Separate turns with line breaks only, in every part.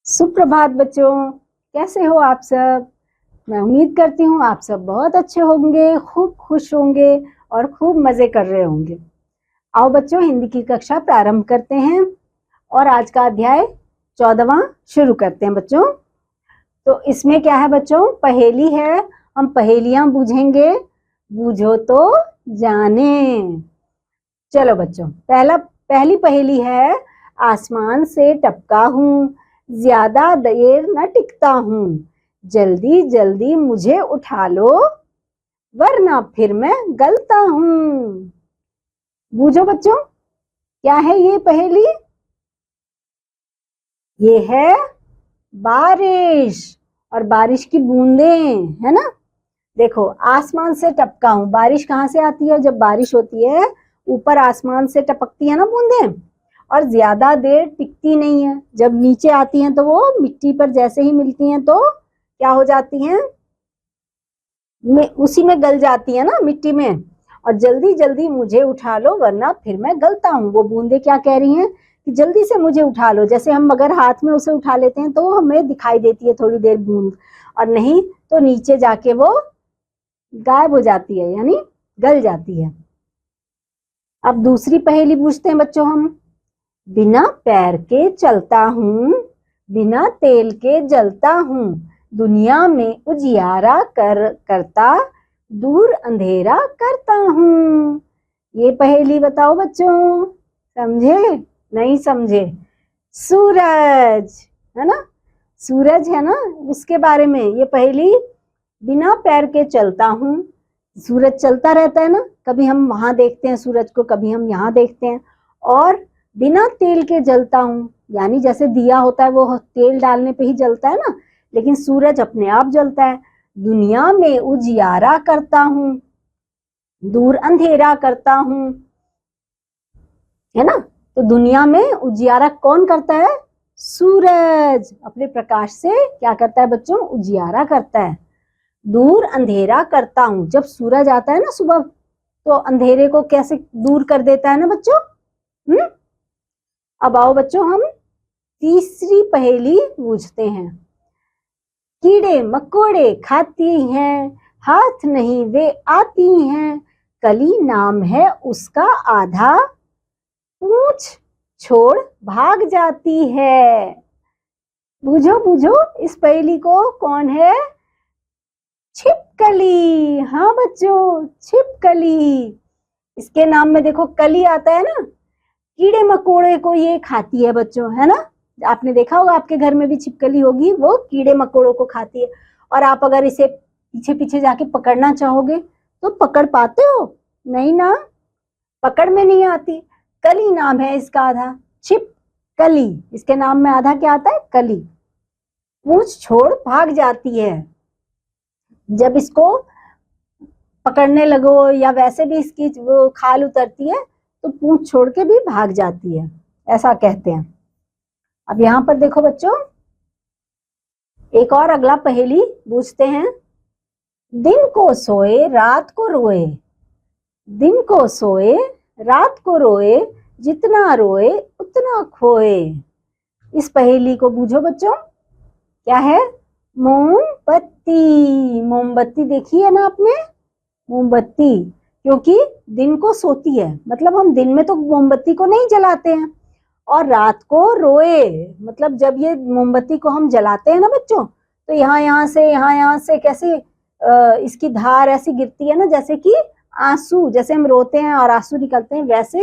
सुप्रभात बच्चों, कैसे हो आप सब। मैं उम्मीद करती हूँ आप सब बहुत अच्छे होंगे, खूब खुश होंगे और खूब मजे कर रहे होंगे। आओ बच्चों, हिंदी की कक्षा प्रारंभ करते हैं और आज का अध्याय 14वां शुरू करते हैं बच्चों। तो इसमें क्या है बच्चों, पहेली है। हम पहेलियां बूझेंगे, बूझो तो जाने। चलो बच्चों, पहली पहेली है। आसमान से टपका हूँ, ज्यादा देर न टिकता हूँ, जल्दी जल्दी मुझे उठा लो, वरना फिर मैं गलता हूँ। बूझो बच्चों, क्या है ये पहेली। ये है बारिश और बारिश की बूंदें, है ना। देखो, आसमान से टपका हूँ, बारिश कहाँ से आती है। जब बारिश होती है ऊपर आसमान से टपकती है ना बूंदें, और ज्यादा देर टिकती नहीं है। जब नीचे आती हैं तो वो मिट्टी पर जैसे ही मिलती हैं तो क्या हो जाती हैं, उसी में गल जाती है ना, मिट्टी में। और जल्दी जल्दी मुझे उठा लो, वरना फिर मैं गलता हूँ। वो बूंदे क्या कह रही हैं कि जल्दी से मुझे उठा लो। जैसे हम अगर हाथ में उसे उठा लेते हैं तो हमें दिखाई देती है थोड़ी देर बूंद, और नहीं तो नीचे जाके वो गायब हो जाती है, यानी गल जाती है। अब दूसरी पहेली पूछते हैं बच्चों हम। बिना पैर के चलता हूँ, बिना तेल के जलता हूँ, दुनिया में उजियारा करता, दूर अंधेरा करता हूँ। ये पहेली बताओ बच्चों, समझे नहीं समझे। सूरज, है ना, सूरज है ना, उसके बारे में ये पहेली। बिना पैर के चलता हूँ, सूरज चलता रहता है ना, कभी हम वहां देखते हैं सूरज को, कभी हम यहाँ देखते हैं। और बिना तेल के जलता हूँ, यानी जैसे दिया होता है वो तेल डालने पे ही जलता है ना, लेकिन सूरज अपने आप जलता है। दुनिया में उजियारा करता हूँ, दूर अंधेरा करता हूँ, है ना। तो दुनिया में उजियारा कौन करता है, सूरज अपने प्रकाश से क्या करता है बच्चों, उजियारा करता है। दूर अंधेरा करता हूँ, जब सूरज आता है ना सुबह तो अंधेरे को कैसे दूर कर देता है ना बच्चों। अब आओ बच्चों, हम तीसरी पहेली पूछते हैं। कीड़े मकोड़े खाती हैं, हाथ नहीं वे आती हैं, कली नाम है उसका आधा, पूछ छोड़ भाग जाती है। बूझो बूझो इस पहेली को, कौन है, छिपकली। हाँ बच्चों, छिपकली। इसके नाम में देखो कली आता है ना, कीड़े मकोड़े को ये खाती है बच्चों, है ना। आपने देखा होगा आपके घर में भी छिपकली होगी, वो कीड़े मकोड़ों को खाती है। और आप अगर इसे पीछे पीछे जाके पकड़ना चाहोगे तो पकड़ पाते हो, नहीं ना, पकड़ में नहीं आती। कली नाम है इसका आधा, छिपकली। इसके नाम में आधा क्या आता है, कली। पूंछ छोड़ भाग जाती है, जब इसको पकड़ने लगो या वैसे भी इसकी वो खाल उतरती है तो पूंछ छोड़ के भी भाग जाती है, ऐसा कहते हैं। अब यहाँ पर देखो बच्चों, एक और अगला पहेली पूछते हैं। दिन को सोए रात को रोए, दिन को सोए रात को रोए, जितना रोए उतना खोए। इस पहेली को बूझो बच्चों, क्या है, मोमबत्ती। मोमबत्ती देखी है ना आपने, मोमबत्ती, क्योंकि दिन को सोती है, मतलब हम दिन में तो मोमबत्ती को नहीं जलाते हैं, और रात को रोए, मतलब जब ये मोमबत्ती को हम जलाते हैं ना बच्चों, तो यहाँ से कैसे इसकी धार ऐसी गिरती है ना, जैसे कि आंसू, जैसे हम रोते हैं और आंसू निकलते हैं वैसे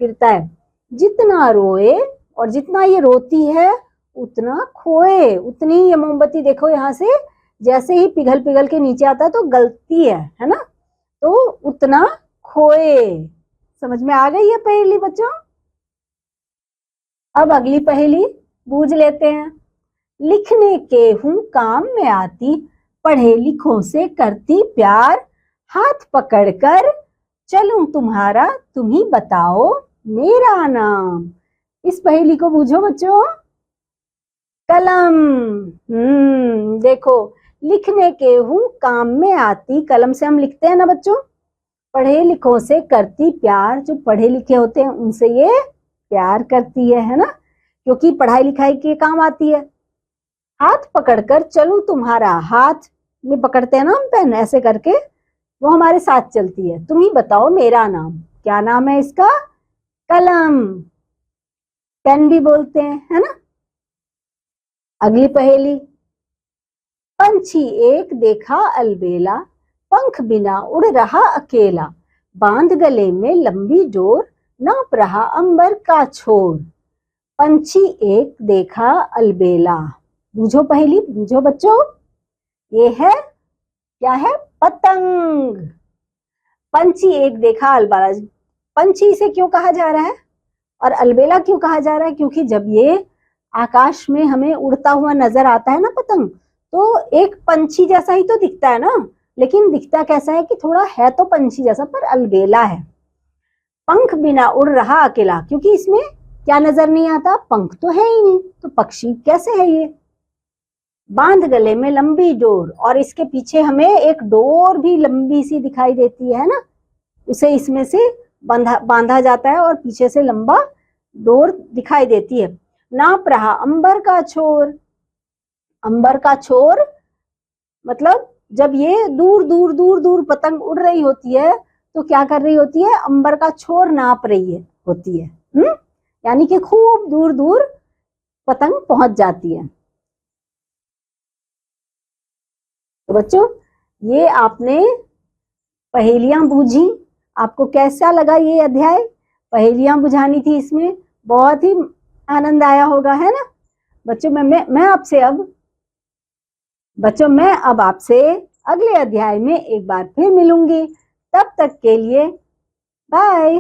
गिरता है। जितना रोए और जितना ये रोती है उतना खोए, उतनी ये मोमबत्ती देखो यहाँ से जैसे ही पिघल पिघल के नीचे आता है तो गलती है ना, तो उतना खोए। समझ में आ गई है पहेली बच्चों। अब अगली पहेली बूझ लेते हैं। लिखने के हूँ काम में आती, पढ़े लिखों से करती प्यार, हाथ पकड़कर चलूं तुम्हारा, तुम ही बताओ मेरा नाम। इस पहेली को बूझो बच्चों, कलम। देखो, लिखने के हूँ काम में आती, कलम से हम लिखते हैं ना बच्चों। पढ़े लिखों से करती प्यार, जो पढ़े लिखे होते हैं उनसे ये प्यार करती है ना, क्योंकि पढ़ाई लिखाई के काम आती है। हाथ पकड़कर चलूं तुम्हारा, हाथ में पकड़ते हैं ना हम पेन, ऐसे करके वो हमारे साथ चलती है। तुम ही बताओ मेरा नाम, क्या नाम है इसका? कलम। पेन भी बोलते हैं, है ना। अगली पहेली। पंछी एक देखा अलबेला, पंख बिना उड़ रहा अकेला, बांध गले में लंबी डोर, नाप रहा अंबर का छोर। पंछी एक देखा अलबेला। बूझो पहेली, बूझो बच्चों। ये है, क्या है? पतंग। पंछी एक देखा अलबेला। पंछी इसे क्यों कहा जा रहा है और अलबेला क्यों कहा जा रहा है? क्योंकि जब ये आकाश में हमें उड़ता हुआ नजर आता है ना पतंग, तो एक पंछी जैसा ही तो दिखता है ना, लेकिन दिखता कैसा है कि थोड़ा है तो पंछी जैसा, पर अलबेला है। पंख बिना उड़ रहा अकेला, क्योंकि इसमें क्या नजर नहीं आता? पंख तो है ही नहीं, तो पक्षी कैसे है ये? बांध गले में लंबी डोर, और इसके पीछे हमें एक डोर भी लंबी सी दिखाई देती है ना, उसे इसमें से बांधा जाता है और पीछे से लंबा डोर दिखाई देती है। नाप रहा अंबर का छोर। अंबर का छोर मतलब जब ये दूर दूर दूर दूर पतंग उड़ रही होती है तो क्या कर रही होती है? अंबर का छोर नाप रही है होती है। यानी कि खूब दूर दूर पतंग पहुंच जाती है। तो बच्चों, ये आपने पहेलियां बूझी। आपको कैसा लगा ये अध्याय? पहेलियां बुझानी थी इसमें, बहुत ही आनंद आया होगा, है ना बच्चों। मैं अब आपसे अगले अध्याय में एक बार फिर मिलूंगी। तब तक के लिए बाय।